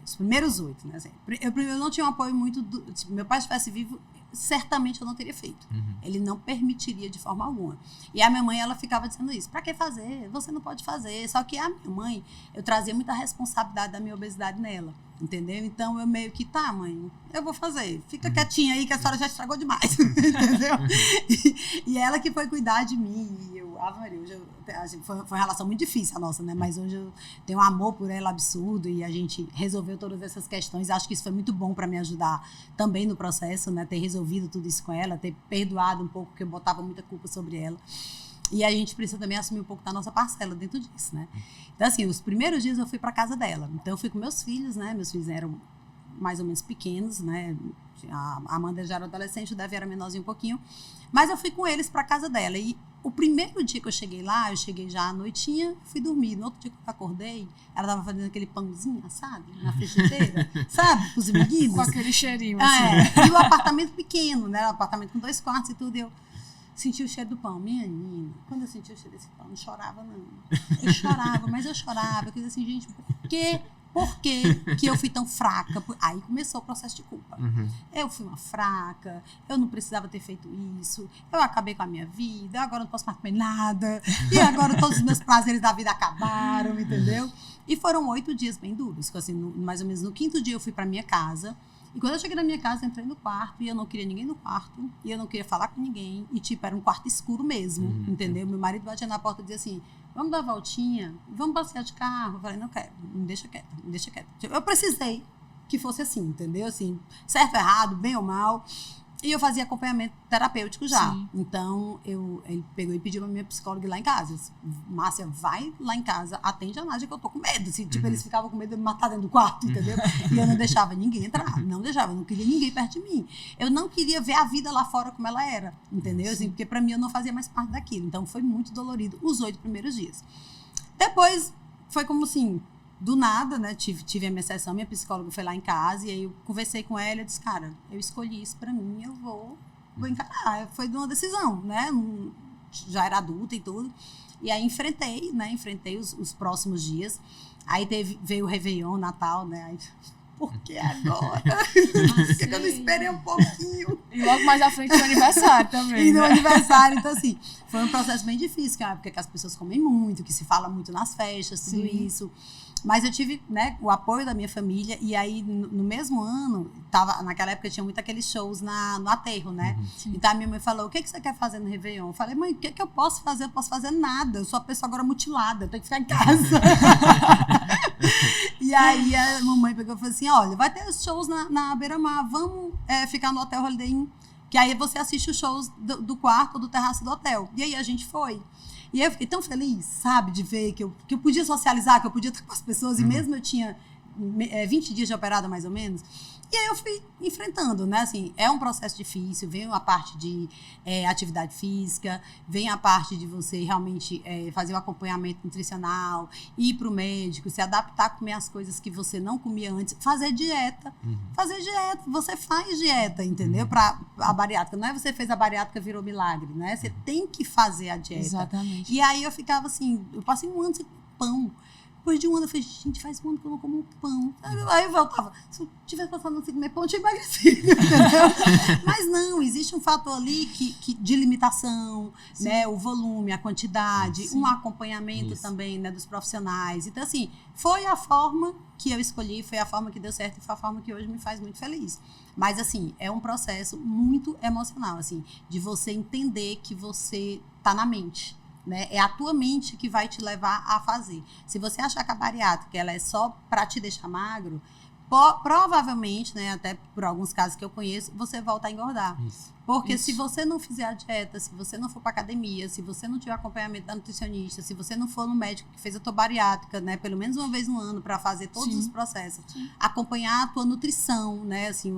os primeiros 8, né? Assim, eu não tinha um apoio muito... Se meu pai estivesse vivo, certamente eu não teria feito. Ele não permitiria de forma alguma. E a minha mãe, ela ficava dizendo isso. Pra que fazer? Você não pode fazer. Só que a minha mãe, eu trazia muita responsabilidade da minha obesidade nela. Entendeu? Então, eu meio que, tá, mãe, eu vou fazer. Fica quietinha aí, que a senhora já estragou demais. Entendeu? E ela que foi cuidar de mim. E eu, Maria, hoje foi uma relação muito difícil a nossa, né? Mas hoje eu tenho um amor por ela absurdo e a gente resolveu todas essas questões. Acho que isso foi muito bom para me ajudar também no processo, né? Ter resolvido tudo isso com ela, ter perdoado um pouco, porque eu botava muita culpa sobre ela. E a gente precisa também assumir um pouco da nossa parcela dentro disso, né? Então, assim, os primeiros dias eu fui para casa dela. Então, eu fui com meus filhos, né? Meus filhos eram mais ou menos pequenos, né? A Amanda já era adolescente, o Davi era menorzinho um pouquinho. Mas eu fui com eles para casa dela. E o primeiro dia que eu cheguei lá, eu cheguei já à noitinha, fui dormir. No outro dia que eu acordei, ela tava fazendo aquele pãozinho assado na frigideira, sabe? Com os meninos. Com aquele cheirinho, assim. E o apartamento pequeno, né? Um apartamento com 2 quartos e tudo. Eu senti o cheiro do pão. Minha menina, quando eu senti o cheiro desse pão, não chorava, não. Eu chorava, mas eu chorava. Eu dizia assim, gente, por que eu fui tão fraca? Aí começou o processo de culpa. Eu fui uma fraca, eu não precisava ter feito isso, eu acabei com a minha vida, agora não posso mais comer nada, e agora todos os meus prazeres da vida acabaram, entendeu? E foram 8 dias bem duros, assim, mais ou menos no 5º dia eu fui para minha casa. E quando eu cheguei na minha casa, eu entrei no quarto e eu não queria ninguém no quarto, e eu não queria falar com ninguém, e tipo, era um quarto escuro mesmo, entendeu? Meu marido batia na porta e dizia assim, vamos dar uma voltinha, vamos passear de carro. Eu falei, não quero, me deixa quieto, me deixa quieto. Eu precisei que fosse assim, entendeu? Assim, certo ou errado, bem ou mal. E eu fazia acompanhamento terapêutico já. Sim. Então, ele pegou e pediu pra minha psicóloga ir lá em casa. Márcia, vai lá em casa, atende a Nádia que eu tô com medo. Assim, tipo, eles ficavam com medo de me matar dentro do quarto, entendeu? E eu não deixava ninguém entrar, não deixava, eu não queria ninguém perto de mim. Eu não queria ver a vida lá fora como ela era, entendeu? Assim, porque pra mim eu não fazia mais parte daquilo. Então, foi muito dolorido os 8 primeiros dias. Depois, foi como assim... Do nada, né, tive a minha sessão, minha psicóloga foi lá em casa e aí eu conversei com ela e disse, cara, eu escolhi isso pra mim, eu vou encarar. Foi de uma decisão, né, já era adulta e tudo. E aí enfrentei os próximos dias. Aí veio o Réveillon, Natal, né, aí, por que agora? Por que eu não esperei um pouquinho? E logo mais à frente do aniversário também. E no aniversário, então assim, foi um processo bem difícil, que é uma época que as pessoas comem muito, que se fala muito nas festas, tudo Sim. isso. Mas eu tive, né, o apoio da minha família, e aí no mesmo ano, naquela época tinha muito aqueles shows no aterro, né? Então a minha mãe falou, o que você quer fazer no Réveillon? Eu falei, mãe, o que eu posso fazer? Eu posso fazer nada, eu sou a pessoa agora mutilada, eu tenho que ficar em casa. E aí a mamãe pegou e falou assim, olha, vai ter os shows na Beira-Mar, vamos ficar no Hotel Holiday Inn, que aí você assiste os shows do quarto ou do terraço do hotel. E aí a gente foi. E eu fiquei tão feliz, sabe, de ver que eu podia socializar, que eu podia estar com as pessoas, e mesmo eu tinha 20 dias de operada, mais ou menos. E aí eu fui enfrentando, né, assim, é um processo difícil, vem a parte de atividade física, vem a parte de você realmente fazer o acompanhamento nutricional, ir para o médico, se adaptar a comer as coisas que você não comia antes, fazer dieta. Fazer dieta, você faz dieta, entendeu? Para a bariátrica, não é você fez a bariátrica, virou milagre, né? Você tem que fazer a dieta. Exatamente. E aí eu ficava assim, eu passei um ano sem pão. Depois de um ano, eu falei, gente, faz um ano que eu não como um pão. Aí eu voltava, se eu tivesse passado sem comer pão, eu tinha emagrecido, entendeu? Mas não, existe um fator ali de limitação, né? O volume, a quantidade, um acompanhamento também, né, dos profissionais. Então, assim, foi a forma que eu escolhi, foi a forma que deu certo e foi a forma que hoje me faz muito feliz. Mas, assim, é um processo muito emocional, assim, de você entender que você tá na mente. Né? É a tua mente que vai te levar a fazer. Se você achar que a bariátrica ela é só para te deixar magro, provavelmente, né, até por alguns casos que eu conheço, você volta a engordar. Porque se você não fizer a dieta, se você não for para academia, se você não tiver acompanhamento da nutricionista, se você não for no médico que fez a tua bariátrica, né, pelo menos uma vez no ano para fazer todos os processos, acompanhar a tua nutrição, né, assim,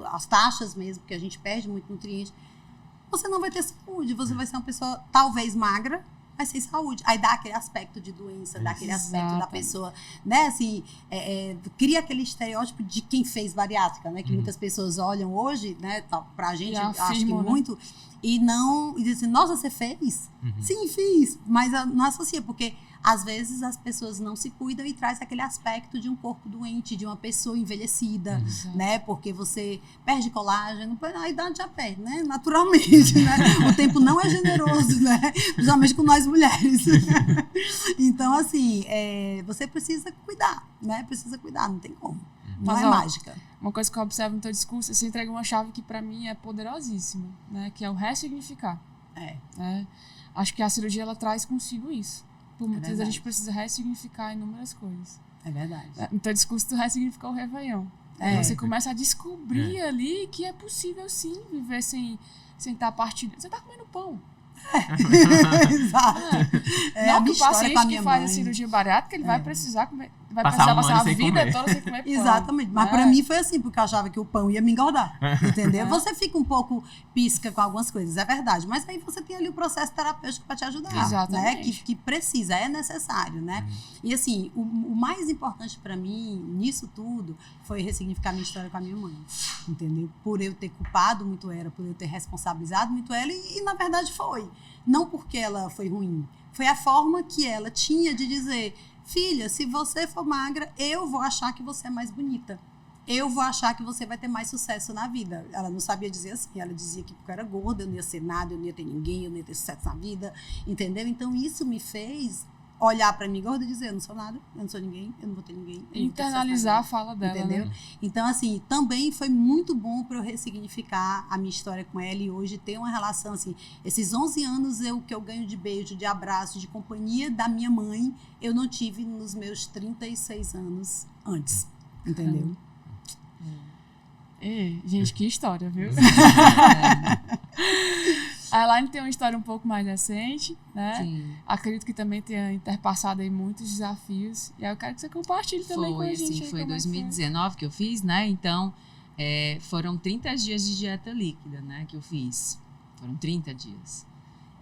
as taxas mesmo, porque a gente perde muito nutriente, você não vai ter saúde, você vai ser uma pessoa talvez magra, mas sem saúde. Aí dá aquele aspecto de doença, dá aquele aspecto da Exato. pessoa, né, assim, cria aquele estereótipo de quem fez bariátrica, né, que muitas pessoas olham hoje, né, pra gente, E acho que afirmam, né? muito, e dizem assim, nossa, você fez? Sim, fiz, mas não associa, porque às vezes as pessoas não se cuidam e traz aquele aspecto de um corpo doente, de uma pessoa envelhecida, né? Porque você perde colágeno, a idade já perde, né? Naturalmente, né? O tempo não é generoso, né? Principalmente com nós mulheres. Então, assim, você precisa cuidar, né? Precisa cuidar, não tem como. Não Mas, é ó, mágica. Uma coisa que eu observo no teu discurso, você entrega uma chave que pra mim é poderosíssima, né? Que é o ressignificar. Né? Acho que a cirurgia, ela traz consigo isso. Por muitas vezes a gente precisa ressignificar inúmeras coisas. É verdade. No teu discurso, tu ressignificou o Réveillon. Você começa a descobrir ali que é possível, sim, viver sem estar partilhando. Você tá comendo pão. Exato. Não que o paciente que faz mãe. a cirurgia bariátrica, ele vai precisar comer, vai Passar precisar um passar ano a sem vida comer. toda sem comer pão. Exatamente. Mas pra mim foi assim, porque eu achava que o pão ia me engordar. Entendeu? Você fica um pouco pisca com algumas coisas, é verdade. Mas aí você tem ali o processo terapêutico para te ajudar. Exatamente. Né? Que precisa, é necessário, né? E assim, o mais importante pra mim, nisso tudo, foi ressignificar minha história com a minha mãe. Entendeu? Por eu ter culpado muito ela, por eu ter responsabilizado muito ela, e na verdade foi. Não porque ela foi ruim. Foi a forma que ela tinha de dizer: filha, se você for magra, eu vou achar que você é mais bonita. Eu vou achar que você vai ter mais sucesso na vida. Ela não sabia dizer assim. Ela dizia que porque eu era gorda, eu não ia ser nada, eu não ia ter ninguém, eu não ia ter sucesso na vida. Entendeu? Então, isso me fez olhar pra mim gorda e dizer: eu não sou nada, eu não sou ninguém, eu não vou ter ninguém. Eu não vou ter sucesso na Internalizar a vida. fala dela, Entendeu? né? Então, assim, também foi muito bom para eu ressignificar a minha história com ela e hoje ter uma relação, assim, esses 11 anos que eu ganho de beijo, de abraço, de companhia da minha mãe, eu não tive nos meus 36 anos antes, entendeu? Gente, que história, viu? A Elaine tem uma história um pouco mais recente, né? Sim. Acredito que também tenha interpassado aí muitos desafios. E aí eu quero que você compartilhe também com a gente. Assim, aí foi em como é que 2019 que eu fiz, né? Então, foram 30 dias de dieta líquida, né? Que eu fiz. Foram 30 dias.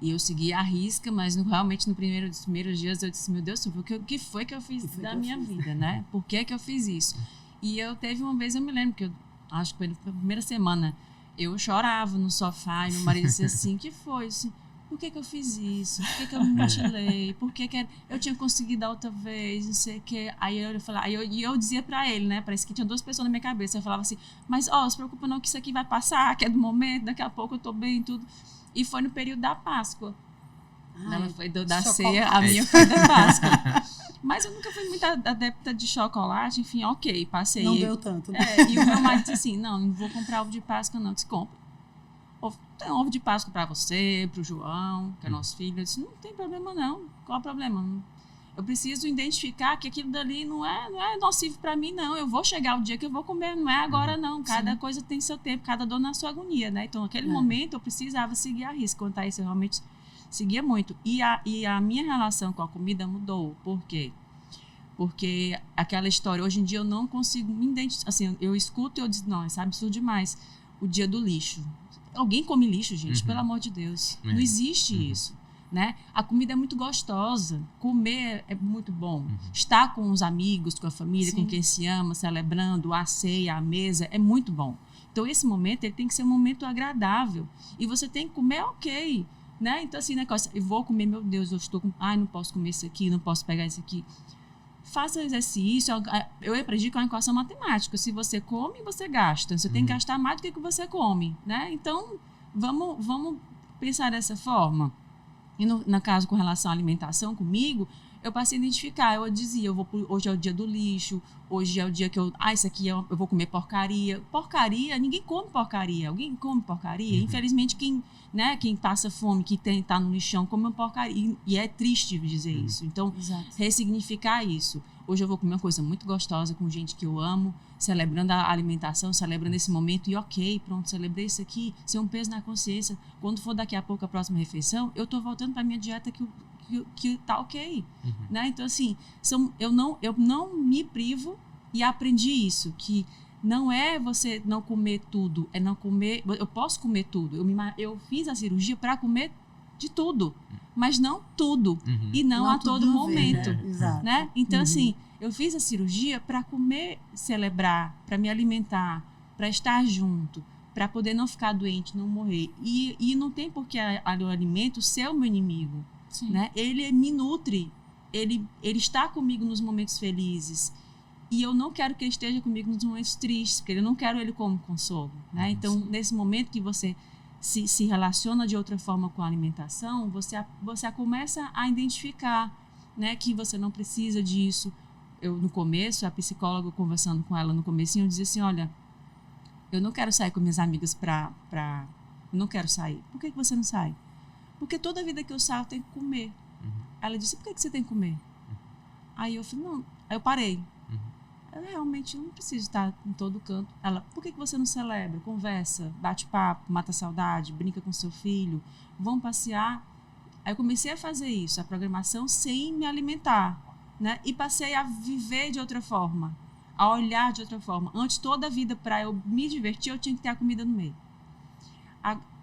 E eu segui à risca, mas realmente nos primeiros dias eu disse: meu Deus, o que foi que eu fiz da minha vida, né? Por que eu fiz isso? E eu teve uma vez, eu me lembro, que eu acho que foi na primeira semana, eu chorava no sofá e meu marido disse assim: que foi? Assim, por que eu fiz isso? Por que eu me mutilei? Por que eu tinha conseguido a outra vez? Não sei o que. Aí eu falava, eu dizia pra ele, né? Parece que tinha duas pessoas na minha cabeça. Eu falava assim: mas não se preocupa não, que isso aqui vai passar, que é do momento, daqui a pouco eu tô bem e tudo. E foi no período da Páscoa. Ela foi da ceia, a minha foi da Páscoa. Mas eu nunca fui muito adepta de chocolate, enfim, ok, passei. Não deu tanto, né? E o meu marido disse assim: não vou comprar ovo de Páscoa, não. Eu disse: compra. Tem um ovo de Páscoa para você, para o João, que é nosso filho. Eu disse: não tem problema não. Qual é o problema? Eu preciso identificar que aquilo dali não é nocivo para mim, não. Eu vou chegar o dia que eu vou comer, não é agora, não. Cada coisa tem seu tempo, cada dor na sua agonia, né? Então, naquele momento, eu precisava seguir a risco. Quanto a isso, eu realmente seguia muito. E a minha relação com a comida mudou. Por quê? Porque aquela história, hoje em dia, eu não consigo me identificar. Assim, eu escuto e eu digo: não, isso é absurdo demais. O dia do lixo. Alguém come lixo, gente, pelo amor de Deus. Não existe isso. Né? A comida é muito gostosa, comer é muito bom, estar com os amigos, com a família, com quem se ama, celebrando a ceia, a mesa, é muito bom. Então esse momento ele tem que ser um momento agradável e você tem que comer ok, né? Então assim, negócio, eu vou comer, meu Deus, eu estou com, não posso comer isso aqui, não posso pegar isso aqui. Faça exercício. Eu aprendi com a equação matemática: se você come, você gasta, você tem que gastar mais do que você come, né? Então vamos pensar dessa forma. E no caso com relação à alimentação comigo, eu passei a identificar. Eu dizia: hoje é o dia do lixo, hoje é o dia que isso aqui eu vou comer porcaria. Porcaria, ninguém come porcaria. Alguém come porcaria? Infelizmente, quem passa fome, que tá no lixão, come uma porcaria. E é triste dizer isso. Então, ressignificar isso. Hoje eu vou comer uma coisa muito gostosa com gente que eu amo, celebrando a alimentação, celebrando esse momento. E ok, pronto, celebrei isso aqui, ser um peso na consciência. Quando for daqui a pouco a próxima refeição, eu tô voltando para minha dieta que tá ok. Né? Então, assim, eu não me privo e aprendi isso, que não é você não comer tudo, é não comer. Eu posso comer tudo. Eu fiz a cirurgia para comer de tudo, mas não tudo e não a todo momento, né? Então assim, eu fiz a cirurgia para comer, celebrar, para me alimentar, para estar junto, para poder não ficar doente, não morrer. E não tem por que o alimento ser o meu inimigo, né? Ele me nutre, ele está comigo nos momentos felizes. E eu não quero que ele esteja comigo nos momentos tristes, porque eu não quero ele como consolo, né? Então, nesse momento que você se relaciona de outra forma com a alimentação, você começa a identificar, né, que você não precisa disso. Eu, no começo, a psicóloga conversando com ela no comecinho, eu dizia assim, olha, eu não quero sair com minhas amigas eu não quero sair. Por que você não sai? Porque toda vida que eu saio, eu tenho que comer. Ela disse, por que você tem que comer? Aí eu falei, não. Aí eu parei. Eu realmente não preciso estar em todo canto. Ela, por que você não celebra? Conversa, bate papo, mata a saudade, brinca com seu filho, vão passear. Aí eu comecei a fazer isso, a programação sem me alimentar, né? E passei a viver de outra forma, a olhar de outra forma. Antes, toda a vida, para eu me divertir, eu tinha que ter a comida no meio.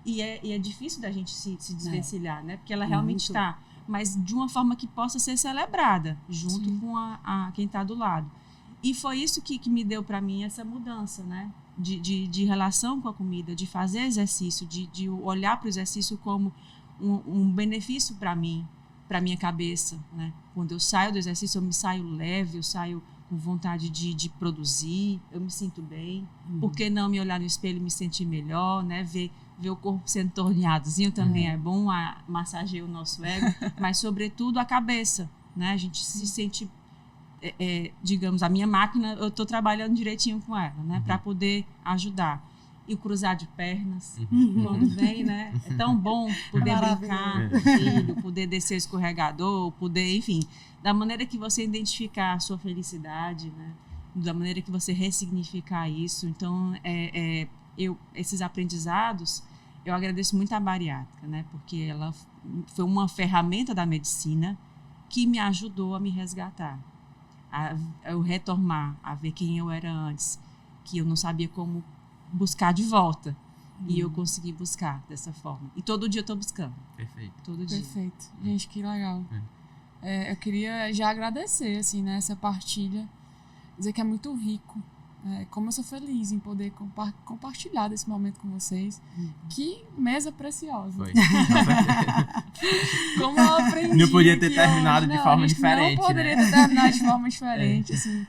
E é difícil da gente se desvencilhar, né? Porque ela realmente está, mas de uma forma que possa ser celebrada, junto com quem está do lado. E foi isso que me deu para mim essa mudança, né? De relação com a comida, de fazer exercício, de olhar para o exercício como um benefício para mim, para minha cabeça, né? Quando eu saio do exercício, eu me saio leve, eu saio com vontade de produzir, eu me sinto bem. Por que não me olhar no espelho e me sentir melhor, né? Ver o corpo sendo torneadozinho também é bom, massageia o nosso ego, mas sobretudo a cabeça, né? A gente se sente... digamos, a minha máquina, eu estou trabalhando direitinho com ela, né, para poder ajudar. E o cruzar de pernas, quando vem, né, é tão bom poder brincar com o filho, poder descer o escorregador, poder, enfim, da maneira que você identificar a sua felicidade, né, da maneira que você ressignificar isso. Então, esses aprendizados, eu agradeço muito à bariátrica, né, porque ela foi uma ferramenta da medicina que me ajudou a me resgatar. A eu retornar, a ver quem eu era antes, que eu não sabia como buscar de volta. E eu consegui buscar dessa forma. E todo dia eu estou buscando. Perfeito. Todo dia. Perfeito. Gente, que legal. Eu queria já agradecer, assim, né, essa partilha. Dizer que é muito rico. Como eu sou feliz em poder compartilhar desse momento com vocês. Que mesa preciosa. Foi. Como eu aprendi. Não podia ter terminado de forma diferente. Não poderia ter terminado de forma diferente. Assim,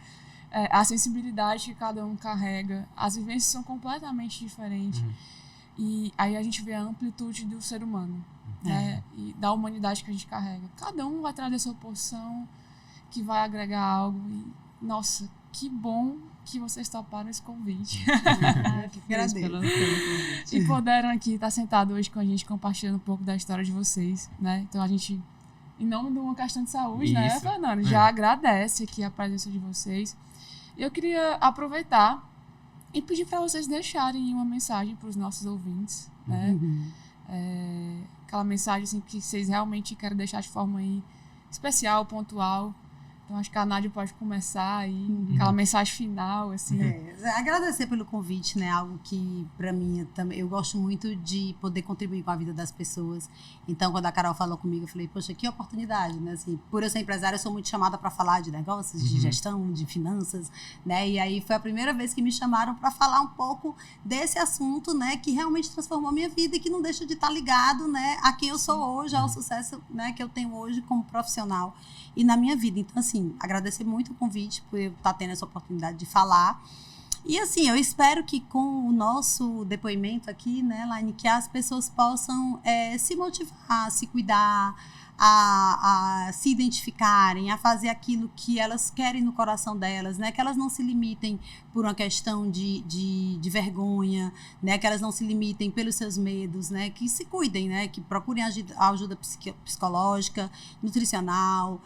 a sensibilidade que cada um carrega, as vivências são completamente diferentes. E aí a gente vê a amplitude do ser humano, né? E da humanidade que a gente carrega. Cada um vai trazer a sua porção, que vai agregar algo. E, nossa, que bom que vocês toparam esse convite. Que agradeço pelo convite. E puderam aqui estar sentado hoje com a gente, compartilhando um pouco da história de vocês, né? Então a gente, em nome de uma questão de saúde, né, Fernando? Já agradece aqui a presença de vocês. Eu queria aproveitar e pedir para vocês deixarem uma mensagem para os nossos ouvintes, né? Aquela mensagem assim, que vocês realmente querem deixar de forma aí especial, pontual. Então, acho que a Nádia pode começar aí, aquela mensagem final, assim. Agradecer pelo convite, né? Algo que, para mim, eu gosto muito de poder contribuir com a vida das pessoas. Então, quando a Carol falou comigo, eu falei, poxa, que oportunidade, né? Assim, por eu ser empresária, eu sou muito chamada para falar de negócios, de gestão, de finanças, né? E aí foi a primeira vez que me chamaram para falar um pouco desse assunto, né? Que realmente transformou a minha vida e que não deixa de estar ligado, né? A quem eu sou hoje, ao sucesso, né? Que eu tenho hoje como profissional e na minha vida. Então, assim, agradecer muito o convite por eu estar tendo essa oportunidade de falar. E, assim, eu espero que com o nosso depoimento aqui, né, Laine, que as pessoas possam se motivar, se cuidar, a se identificarem, a fazer aquilo que elas querem no coração delas, né? Que elas não se limitem por uma questão de vergonha, né? Que elas não se limitem pelos seus medos, né? Que se cuidem, né? Que procurem ajuda psicológica, nutricional,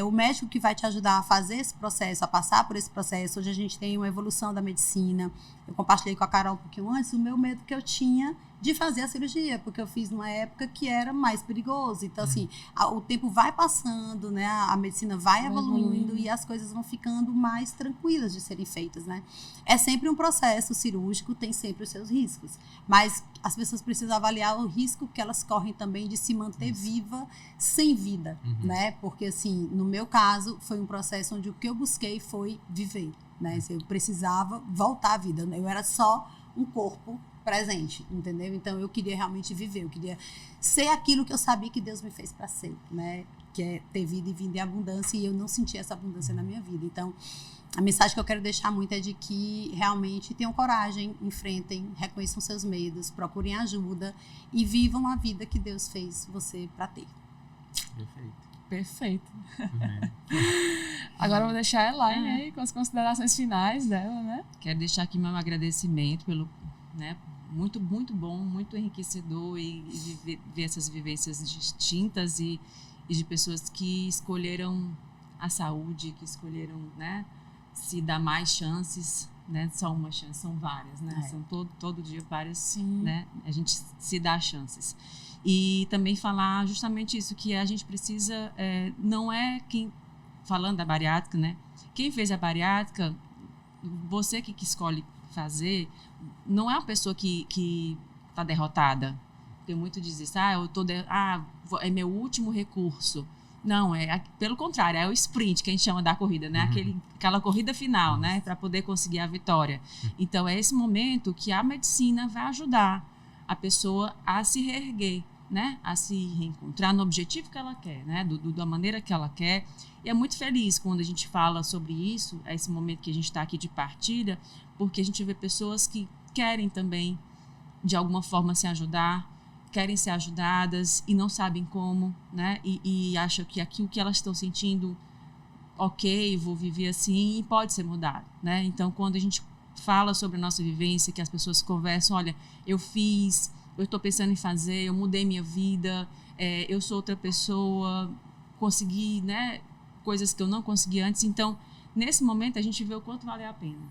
o médico que vai te ajudar a fazer esse processo, a passar por esse processo. Hoje a gente tem uma evolução da medicina. Eu compartilhei com a Carol um pouquinho antes o meu medo que eu tinha de fazer a cirurgia, porque eu fiz numa época que era mais perigoso. Então, assim, o tempo vai passando, né? A medicina vai evoluindo e as coisas vão ficando mais tranquilas de serem feitas, né? É sempre um processo cirúrgico, tem sempre os seus riscos. Mas as pessoas precisam avaliar o risco que elas correm também de se manter viva sem vida, né? Porque, assim, no meu caso, foi um processo onde o que eu busquei foi viver, né? Eu precisava voltar à vida. Eu era só um corpo presente, entendeu? Então, eu queria realmente viver. Eu queria ser aquilo que eu sabia que Deus me fez para ser, né? Que é ter vida e vida em abundância. E eu não senti essa abundância na minha vida. Então, a mensagem que eu quero deixar muito é de que realmente tenham coragem, enfrentem, reconheçam seus medos, procurem ajuda e vivam a vida que Deus fez você para ter. Perfeito. Agora eu vou deixar a Elaine aí com as considerações finais dela, né? Quero deixar aqui meu agradecimento pelo, né, muito bom, muito enriquecedor e ver essas vivências distintas e de pessoas que escolheram a saúde, que escolheram, né, se dar mais chances, né? Só uma chance, são várias, né? São todo dia várias, Sim. né? A gente se dá chances. E também falar justamente isso, que a gente precisa, não é quem, falando da bariátrica, né? Quem fez a bariátrica, você que escolhe fazer, não é uma pessoa que está derrotada. Tem muito diz isso, é meu último recurso. Não, pelo contrário, é o sprint que a gente chama da corrida, né? Aquela corrida final, né? Para poder conseguir a vitória. Então, é esse momento que a medicina vai ajudar a pessoa a se reerguer, né? A se reencontrar no objetivo que ela quer, né? Da maneira que ela quer. E é muito feliz quando a gente fala sobre isso, esse momento que a gente está aqui de partilha, porque a gente vê pessoas que querem também, de alguma forma, se ajudar, querem ser ajudadas e não sabem como, né? E acham que aquilo que elas estão sentindo, ok, vou viver assim, e pode ser mudado, né? Então, quando a gente fala sobre a nossa vivência, que as pessoas conversam, olha, eu estou pensando em fazer, eu mudei minha vida, eu sou outra pessoa, consegui, né, coisas que eu não consegui antes. Então, nesse momento, a gente vê o quanto vale a pena,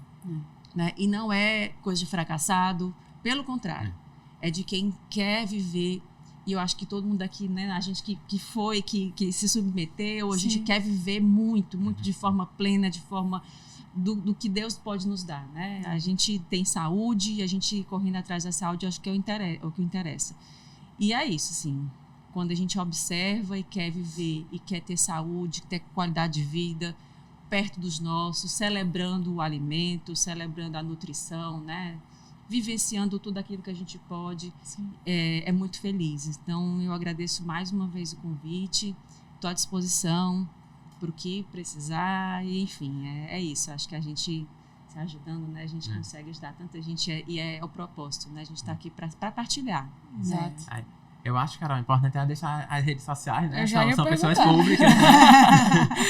né? E não é coisa de fracassado, pelo contrário. É de quem quer viver, e eu acho que todo mundo aqui, né, a gente que se submeteu, a gente quer viver muito de forma plena, de forma do que Deus pode nos dar, né? A gente tem saúde, a gente correndo atrás da saúde, acho que é o que interessa. E é isso, assim, quando a gente observa e quer viver, e quer ter saúde, ter qualidade de vida, perto dos nossos, celebrando o alimento, celebrando a nutrição, né? Vivenciando tudo aquilo que a gente pode, é muito feliz. Então, eu agradeço mais uma vez o convite, estou à disposição para o que precisar, e, enfim, é isso. Acho que a gente se ajudando, né, a gente consegue ajudar tanta gente, e é o propósito, né? A gente está aqui para partilhar. Exato. Eu acho, Carol, o importante é deixar as redes sociais, né? São pessoas públicas.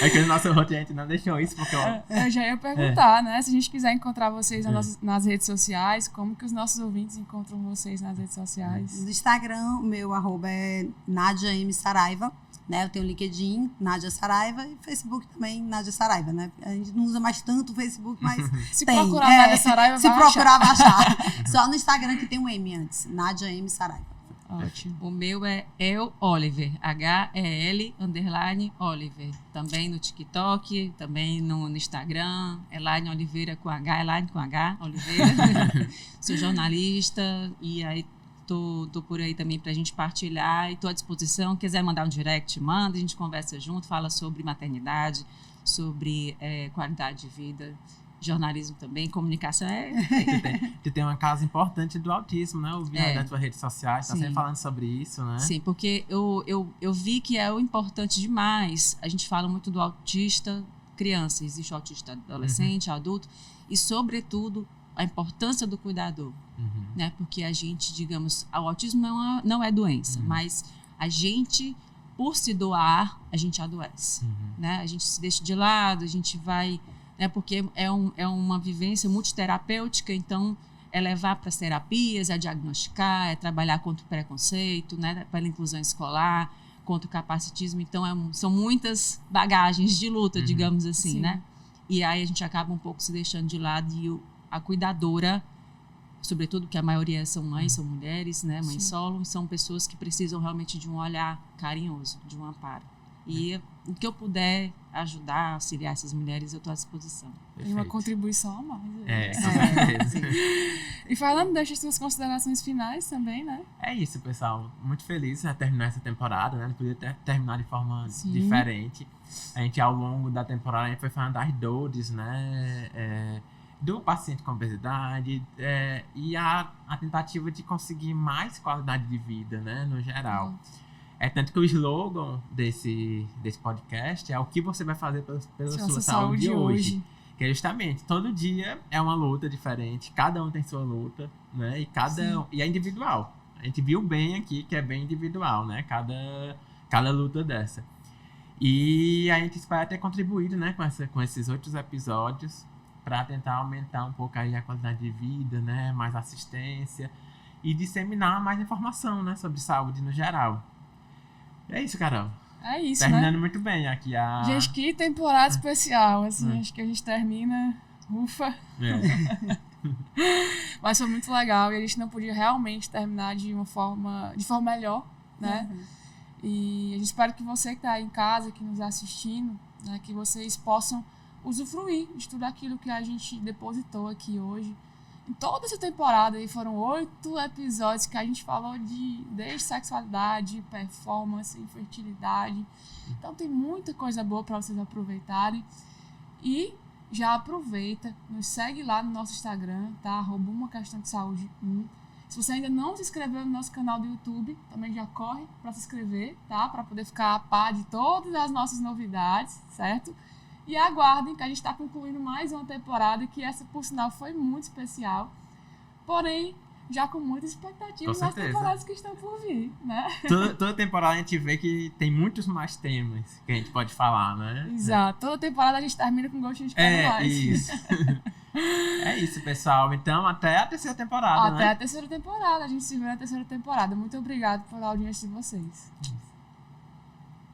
É que o nosso roteiro a gente não deixou isso, porque... Eu já ia perguntar, né? Se a gente quiser encontrar vocês nas redes sociais, como que os nossos ouvintes encontram vocês nas redes sociais? No Instagram, o meu @ é Nádia M. Saraiva, né? Eu tenho o LinkedIn, Nádia Saraiva, e Facebook também, Nádia Saraiva, né? A gente não usa mais tanto o Facebook, mas se tem. Procurar Nádia Saraiva, se procurar, vai achar. Só no Instagram que tem um M antes, Nádia M. Saraiva. Ótimo. O meu é El Oliver, HEL_Oliver. Também no TikTok, também no Instagram, Elaine Oliveira com H, Elaine com H, Oliveira. Sou jornalista e aí tô por aí também pra gente partilhar e tô à disposição. Quiser mandar um direct, manda, a gente conversa junto, fala sobre maternidade, sobre qualidade de vida. Jornalismo também, comunicação Tu tem uma causa importante do autismo, né? Eu vi nas tuas redes sociais, tá sempre falando sobre isso, né? Sim, porque eu vi que é o importante demais. A gente fala muito do autista criança, existe o autista adolescente, adulto, e sobretudo a importância do cuidador, né? Porque a gente, digamos, o autismo não é doença, mas a gente, por se doar, a gente adoece, né? A gente se deixa de lado, a gente vai... porque é uma vivência multiterapêutica, então é levar para as terapias, é diagnosticar, é trabalhar contra o preconceito, né, pela inclusão escolar, contra o capacitismo. Então, são muitas bagagens de luta, digamos assim, né? E aí a gente acaba um pouco se deixando de lado e a cuidadora sobretudo que a maioria são mães, são mulheres, né, mães Sim. solo, são pessoas que precisam realmente de um olhar carinhoso, de um amparo. E o que eu puder ajudar, auxiliar essas mulheres, eu estou à disposição. Tem uma contribuição a mais. Com certeza. E falando, deixa as suas considerações finais também, né? É isso, pessoal. Muito feliz de terminar essa temporada, né? Não podia terminar de forma Sim. diferente. A gente, ao longo da temporada, a gente foi falando das dores, né? Do paciente com obesidade e a tentativa de conseguir mais qualidade de vida, né? No geral. É tanto que o slogan desse podcast é o que você vai fazer pela sua saúde hoje. Que é justamente, todo dia é uma luta diferente, cada um tem sua luta, né? E é individual. A gente viu bem aqui que é bem individual, né? Cada luta dessa. E a gente espera ter contribuído, né, com esses outros episódios para tentar aumentar um pouco aí a qualidade de vida, né? Mais assistência e disseminar mais informação, né? Sobre saúde no geral. É isso, Carol. É isso, Terminando né? muito bem aqui a... Gente, que temporada especial, assim, acho que a gente termina, ufa. Mas foi muito legal e a gente não podia realmente terminar de forma melhor, né? E a gente espera que você que está aí em casa, que nos assistindo, né, que vocês possam usufruir de tudo aquilo que a gente depositou aqui hoje. Em toda essa temporada aí foram 8 episódios que a gente falou desde sexualidade, performance, infertilidade. Então tem muita coisa boa para vocês aproveitarem. E já aproveita, nos segue lá no nosso Instagram, tá? @umaquestãodesaúde1. Se você ainda não se inscreveu no nosso canal do YouTube, também já corre para se inscrever, tá? Para poder ficar a par de todas as nossas novidades, certo? E aguardem que a gente está concluindo mais uma temporada que essa, por sinal, foi muito especial. Porém, já com muita expectativa nas temporadas que estão por vir, né? Toda temporada a gente vê que tem muitos mais temas que a gente pode falar, né? Exato. Toda temporada a gente termina com gostinho de quero mais. Isso. É isso, pessoal. Então, até a terceira temporada, Até a terceira temporada. A gente se vê na terceira temporada. Muito obrigada pela audiência de vocês.